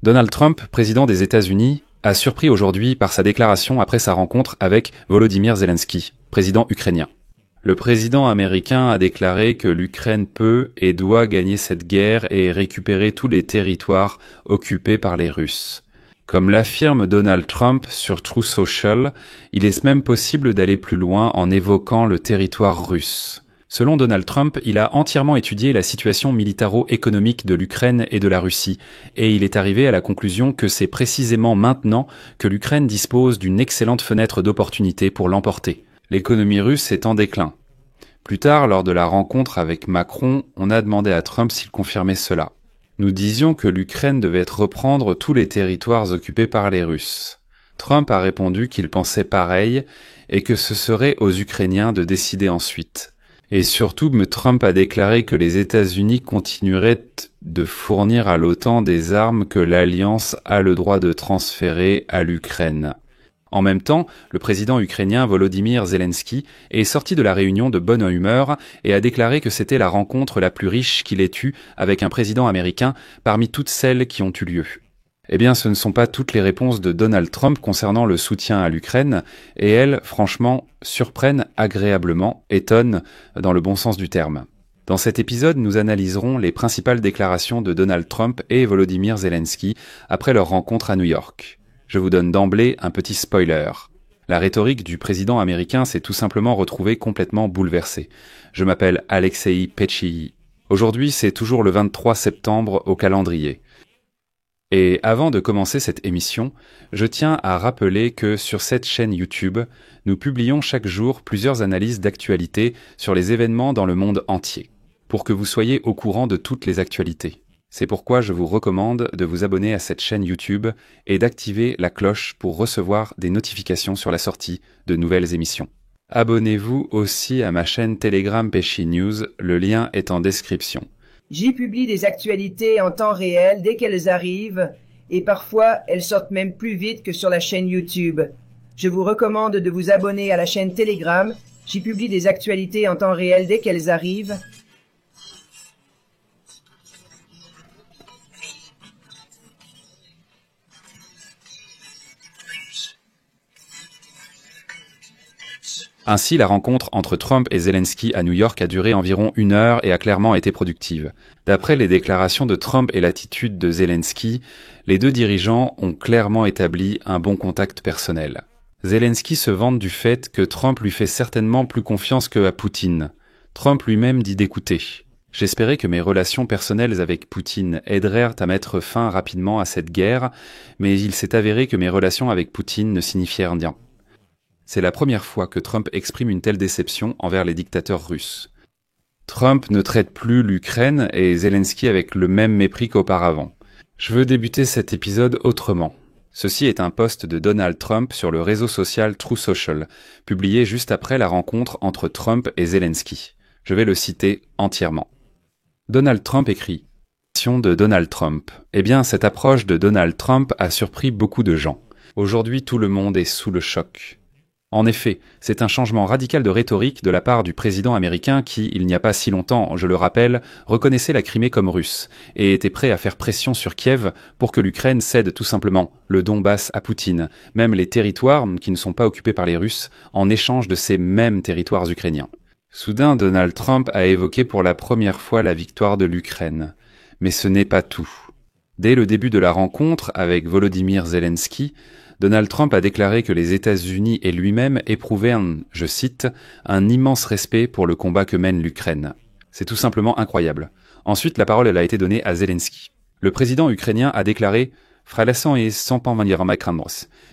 Donald Trump, président des États-Unis, a surpris aujourd'hui par sa déclaration après sa rencontre avec Volodymyr Zelensky, président ukrainien. Le président américain a déclaré que l'Ukraine peut et doit gagner cette guerre et récupérer tous les territoires occupés par les Russes. Comme l'affirme Donald Trump sur Truth Social, il est même possible d'aller plus loin en évoquant le territoire russe. Selon Donald Trump, il a entièrement étudié la situation militaro-économique de l'Ukraine et de la Russie, et il est arrivé à la conclusion que c'est précisément maintenant que l'Ukraine dispose d'une excellente fenêtre d'opportunité pour l'emporter. L'économie russe est en déclin. Plus tard, lors de la rencontre avec Macron, on a demandé à Trump s'il confirmait cela. Nous disions que l'Ukraine devait reprendre tous les territoires occupés par les Russes. Trump a répondu qu'il pensait pareil et que ce serait aux Ukrainiens de décider ensuite. Et surtout, Trump a déclaré que les États-Unis continueraient de fournir à l'OTAN des armes que l'Alliance a le droit de transférer à l'Ukraine. En même temps, le président ukrainien Volodymyr Zelensky est sorti de la réunion de bonne humeur et a déclaré que c'était la rencontre la plus riche qu'il ait eue avec un président américain parmi toutes celles qui ont eu lieu. Eh bien, ce ne sont pas toutes les réponses de Donald Trump concernant le soutien à l'Ukraine, et elles, franchement, surprennent agréablement, étonnent dans le bon sens du terme. Dans cet épisode, nous analyserons les principales déclarations de Donald Trump et Volodymyr Zelensky après leur rencontre à New York. Je vous donne d'emblée un petit spoiler. La rhétorique du président américain s'est tout simplement retrouvée complètement bouleversée. Je m'appelle Alexei Petchii. Aujourd'hui, c'est toujours le 23 septembre au calendrier. Et avant de commencer cette émission, je tiens à rappeler que sur cette chaîne YouTube, nous publions chaque jour plusieurs analyses d'actualité sur les événements dans le monde entier, pour que vous soyez au courant de toutes les actualités. C'est pourquoi je vous recommande de vous abonner à cette chaîne YouTube et d'activer la cloche pour recevoir des notifications sur la sortie de nouvelles émissions. Abonnez-vous aussi à ma chaîne Telegram Pesci News, le lien est en description. J'y publie des actualités en temps réel dès qu'elles arrivent, et parfois elles sortent même plus vite que sur la chaîne YouTube. Je vous recommande de vous abonner à la chaîne Telegram, j'y publie des actualités en temps réel dès qu'elles arrivent. Ainsi, la rencontre entre Trump et Zelensky à New York a duré environ 1 heure et a clairement été productive. D'après les déclarations de Trump et l'attitude de Zelensky, les deux dirigeants ont clairement établi un bon contact personnel. Zelensky se vante du fait que Trump lui fait certainement plus confiance qu'à Poutine. Trump lui-même dit d'écouter. « J'espérais que mes relations personnelles avec Poutine aideraient à mettre fin rapidement à cette guerre, mais il s'est avéré que mes relations avec Poutine ne signifiaient rien. » C'est la première fois que Trump exprime une telle déception envers les dictateurs russes. Trump ne traite plus l'Ukraine et Zelensky avec le même mépris qu'auparavant. Je veux débuter cet épisode autrement. Ceci est un post de Donald Trump sur le réseau social Truth Social, publié juste après la rencontre entre Trump et Zelensky. Je vais le citer entièrement. Donald Trump écrit « de Donald Trump. Eh bien, cette approche de Donald Trump a surpris beaucoup de gens. Aujourd'hui, tout le monde est sous le choc. En effet, c'est un changement radical de rhétorique de la part du président américain qui, il n'y a pas si longtemps, je le rappelle, reconnaissait la Crimée comme russe et était prêt à faire pression sur Kiev pour que l'Ukraine cède tout simplement le Donbass à Poutine, même les territoires qui ne sont pas occupés par les Russes, en échange de ces mêmes territoires ukrainiens. Soudain, Donald Trump a évoqué pour la première fois la victoire de l'Ukraine. Mais ce n'est pas tout. Dès le début de la rencontre avec Volodymyr Zelensky, Donald Trump a déclaré que les États-Unis et lui-même éprouvaient je cite, « un immense respect pour le combat que mène l'Ukraine ». C'est tout simplement incroyable. Ensuite, la parole a été donnée à Zelensky. Le président ukrainien a déclaré «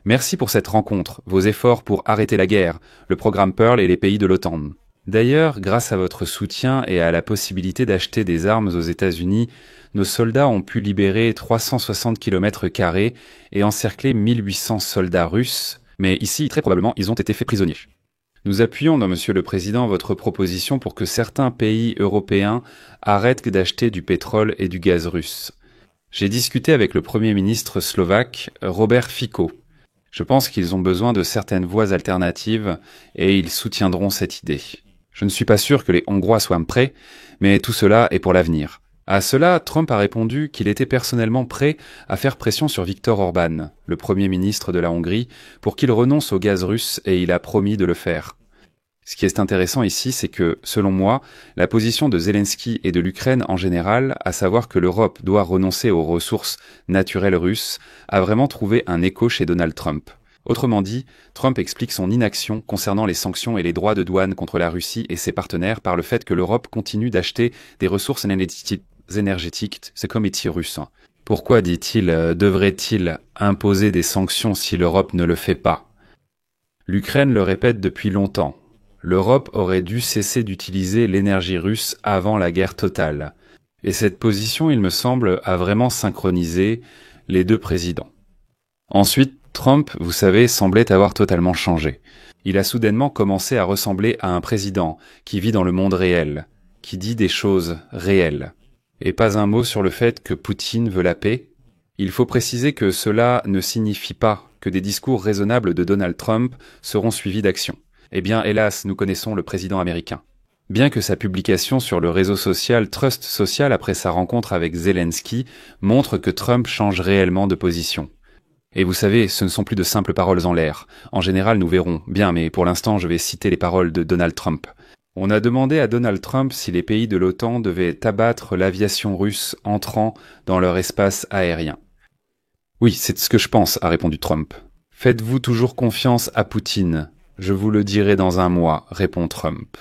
Merci pour cette rencontre, vos efforts pour arrêter la guerre, le programme Pearl et les pays de l'OTAN. D'ailleurs, grâce à votre soutien et à la possibilité d'acheter des armes aux États-Unis, nos soldats ont pu libérer 360 km² et encercler 1800 soldats russes, mais ici, très probablement, ils ont été faits prisonniers. Nous appuyons, Monsieur le Président, votre proposition pour que certains pays européens arrêtent d'acheter du pétrole et du gaz russe. J'ai discuté avec le Premier ministre slovaque, Robert Fico. Je pense qu'ils ont besoin de certaines voies alternatives et ils soutiendront cette idée. Je ne suis pas sûr que les Hongrois soient prêts, mais tout cela est pour l'avenir. À cela, Trump a répondu qu'il était personnellement prêt à faire pression sur Viktor Orban, le Premier ministre de la Hongrie, pour qu'il renonce au gaz russe et il a promis de le faire. Ce qui est intéressant ici, c'est que, selon moi, la position de Zelensky et de l'Ukraine en général, à savoir que l'Europe doit renoncer aux ressources naturelles russes, a vraiment trouvé un écho chez Donald Trump. Autrement dit, Trump explique son inaction concernant les sanctions et les droits de douane contre la Russie et ses partenaires par le fait que l'Europe continue d'acheter des ressources énergétiques, c'est comme les russes. Pourquoi, dit-il, devrait-il imposer des sanctions si l'Europe ne le fait pas? L'Ukraine le répète depuis longtemps. L'Europe aurait dû cesser d'utiliser l'énergie russe avant la guerre totale. Et cette position, il me semble, a vraiment synchronisé les deux présidents. Ensuite, Trump, vous savez, semblait avoir totalement changé. Il a soudainement commencé à ressembler à un président qui vit dans le monde réel, qui dit des choses réelles. Et pas un mot sur le fait que Poutine veut la paix. Il faut préciser que cela ne signifie pas que des discours raisonnables de Donald Trump seront suivis d'actions. Eh bien, hélas, nous connaissons le président américain. Bien que sa publication sur le réseau social Trust Social après sa rencontre avec Zelensky montre que Trump change réellement de position. Et vous savez, ce ne sont plus de simples paroles en l'air. En général, nous verrons. Bien, mais pour l'instant, je vais citer les paroles de Donald Trump. On a demandé à Donald Trump si les pays de l'OTAN devaient abattre l'aviation russe entrant dans leur espace aérien. Oui, c'est ce que je pense, a répondu Trump. Faites-vous toujours confiance à Poutine? Je vous le dirai dans un mois, répond Trump.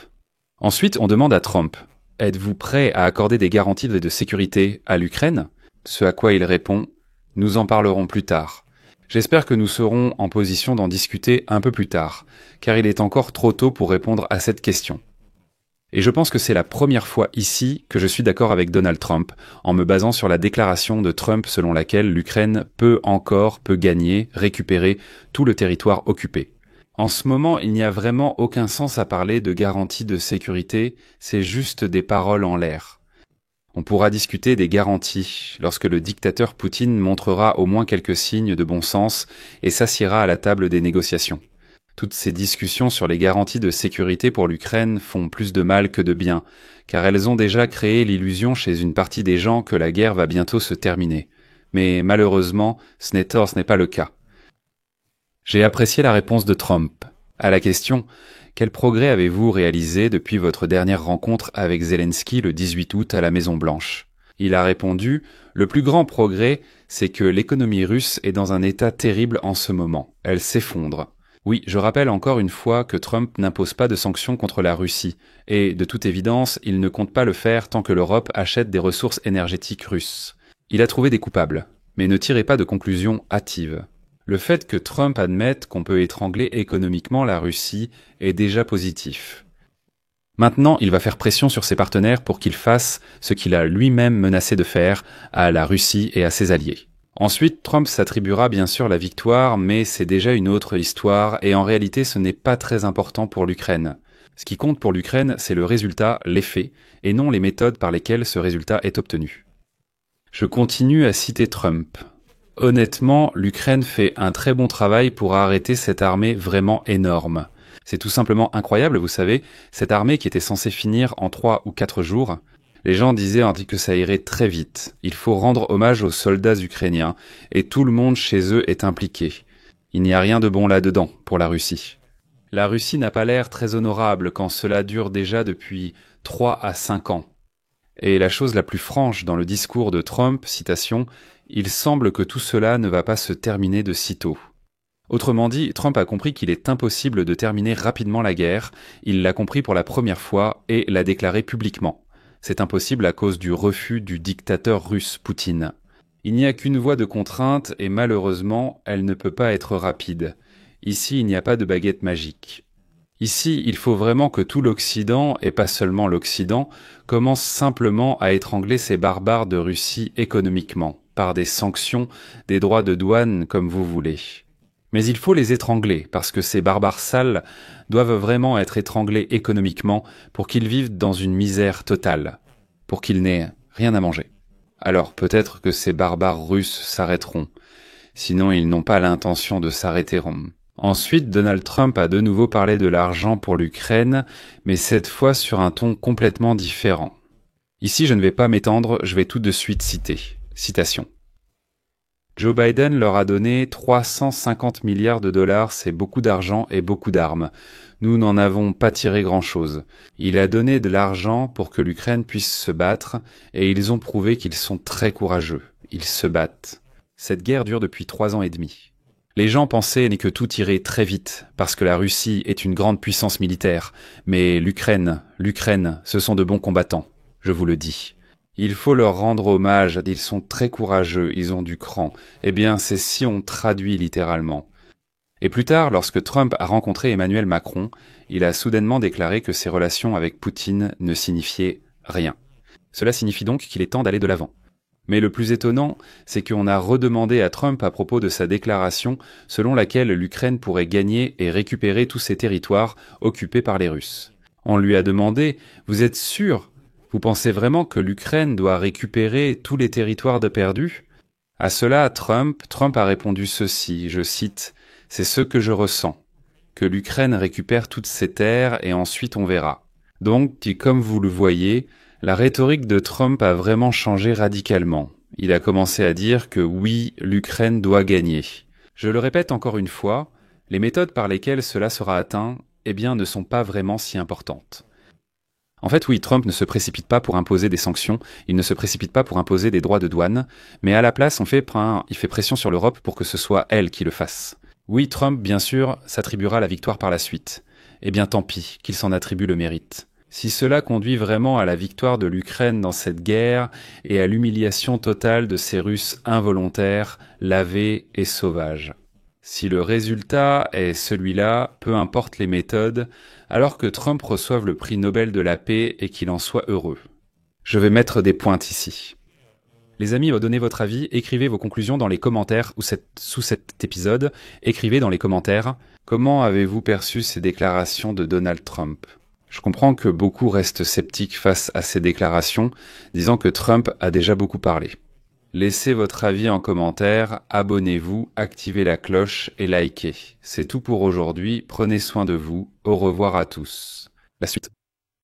Ensuite, on demande à Trump, êtes-vous prêt à accorder des garanties de sécurité à l'Ukraine? Ce à quoi il répond, nous en parlerons plus tard. J'espère que nous serons en position d'en discuter un peu plus tard, car il est encore trop tôt pour répondre à cette question. Et je pense que c'est la première fois ici que je suis d'accord avec Donald Trump, en me basant sur la déclaration de Trump selon laquelle l'Ukraine peut gagner, récupérer tout le territoire occupé. En ce moment, il n'y a vraiment aucun sens à parler de garantie de sécurité, c'est juste des paroles en l'air. On pourra discuter des garanties lorsque le dictateur Poutine montrera au moins quelques signes de bon sens et s'assiera à la table des négociations. Toutes ces discussions sur les garanties de sécurité pour l'Ukraine font plus de mal que de bien, car elles ont déjà créé l'illusion chez une partie des gens que la guerre va bientôt se terminer. Mais malheureusement, ce n'est pas le cas. J'ai apprécié la réponse de Trump. À la question « Quel progrès avez-vous réalisé depuis votre dernière rencontre avec Zelensky le 18 août à la Maison-Blanche ?» Il a répondu « Le plus grand progrès, c'est que l'économie russe est dans un état terrible en ce moment. Elle s'effondre. » Oui, je rappelle encore une fois que Trump n'impose pas de sanctions contre la Russie, et de toute évidence, il ne compte pas le faire tant que l'Europe achète des ressources énergétiques russes. Il a trouvé des coupables, mais ne tirez pas de conclusions hâtives. Le fait que Trump admette qu'on peut étrangler économiquement la Russie est déjà positif. Maintenant, il va faire pression sur ses partenaires pour qu'ils fassent ce qu'il a lui-même menacé de faire à la Russie et à ses alliés. Ensuite, Trump s'attribuera bien sûr la victoire, mais c'est déjà une autre histoire et en réalité ce n'est pas très important pour l'Ukraine. Ce qui compte pour l'Ukraine, c'est le résultat, les faits, et non les méthodes par lesquelles ce résultat est obtenu. Je continue à citer Trump. Honnêtement, l'Ukraine fait un très bon travail pour arrêter cette armée vraiment énorme. C'est tout simplement incroyable, vous savez, cette armée qui était censée finir en 3 ou 4 jours. Les gens disaient que ça irait très vite. Il faut rendre hommage aux soldats ukrainiens, et tout le monde chez eux est impliqué. Il n'y a rien de bon là-dedans pour la Russie. La Russie n'a pas l'air très honorable quand cela dure déjà depuis 3 à 5 ans. Et la chose la plus franche dans le discours de Trump, citation, « Il semble que tout cela ne va pas se terminer de sitôt ». Autrement dit, Trump a compris qu'il est impossible de terminer rapidement la guerre, il l'a compris pour la première fois et l'a déclaré publiquement. C'est impossible à cause du refus du dictateur russe Poutine. Il n'y a qu'une voie de contrainte et malheureusement, elle ne peut pas être rapide. Ici, il n'y a pas de baguette magique. Ici, il faut vraiment que tout l'Occident, et pas seulement l'Occident, commence simplement à étrangler ces barbares de Russie économiquement, par des sanctions, des droits de douane comme vous voulez. Mais il faut les étrangler, parce que ces barbares sales doivent vraiment être étranglés économiquement pour qu'ils vivent dans une misère totale, pour qu'ils n'aient rien à manger. Alors peut-être que ces barbares russes s'arrêteront, sinon ils n'ont pas l'intention de s'arrêter. Ensuite, Donald Trump a de nouveau parlé de l'argent pour l'Ukraine, mais cette fois sur un ton complètement différent. Ici, je ne vais pas m'étendre, je vais tout de suite citer. Citation. Joe Biden leur a donné 350 milliards de dollars, c'est beaucoup d'argent et beaucoup d'armes. Nous n'en avons pas tiré grand-chose. Il a donné de l'argent pour que l'Ukraine puisse se battre, et ils ont prouvé qu'ils sont très courageux. Ils se battent. Cette guerre dure depuis 3 ans et demi. Les gens pensaient que tout irait très vite, parce que la Russie est une grande puissance militaire. Mais l'Ukraine, ce sont de bons combattants, je vous le dis. Il faut leur rendre hommage, ils sont très courageux, ils ont du cran. Eh bien, c'est si on traduit littéralement. Et plus tard, lorsque Trump a rencontré Emmanuel Macron, il a soudainement déclaré que ses relations avec Poutine ne signifiaient rien. Cela signifie donc qu'il est temps d'aller de l'avant. Mais le plus étonnant, c'est qu'on a redemandé à Trump à propos de sa déclaration selon laquelle l'Ukraine pourrait gagner et récupérer tous ses territoires occupés par les Russes. On lui a demandé « Vous êtes sûr ? Vous pensez vraiment que l'Ukraine doit récupérer tous les territoires de perdus ?» À cela, Trump a répondu ceci, je cite, « C'est ce que je ressens, que l'Ukraine récupère toutes ses terres et ensuite on verra. » Donc, comme vous le voyez, la rhétorique de Trump a vraiment changé radicalement. Il a commencé à dire que oui, l'Ukraine doit gagner. Je le répète encore une fois, les méthodes par lesquelles cela sera atteint, ne sont pas vraiment si importantes. En fait, oui, Trump ne se précipite pas pour imposer des sanctions, il ne se précipite pas pour imposer des droits de douane, mais à la place, il fait pression sur l'Europe pour que ce soit elle qui le fasse. Oui, Trump, bien sûr, s'attribuera la victoire par la suite. Eh bien, tant pis, qu'il s'en attribue le mérite. Si cela conduit vraiment à la victoire de l'Ukraine dans cette guerre et à l'humiliation totale de ces Russes involontaires, lavés et sauvages. Si le résultat est celui-là, peu importe les méthodes, alors que Trump reçoive le prix Nobel de la paix et qu'il en soit heureux. Je vais mettre des pointes ici. Les amis, donnez votre avis, écrivez vos conclusions dans les commentaires ou sous cet épisode. Écrivez dans les commentaires comment avez-vous perçu ces déclarations de Donald Trump. Je comprends que beaucoup restent sceptiques face à ces déclarations, disant que Trump a déjà beaucoup parlé. Laissez votre avis en commentaire, abonnez-vous, activez la cloche et likez. C'est tout pour aujourd'hui, prenez soin de vous, au revoir à tous. La suite.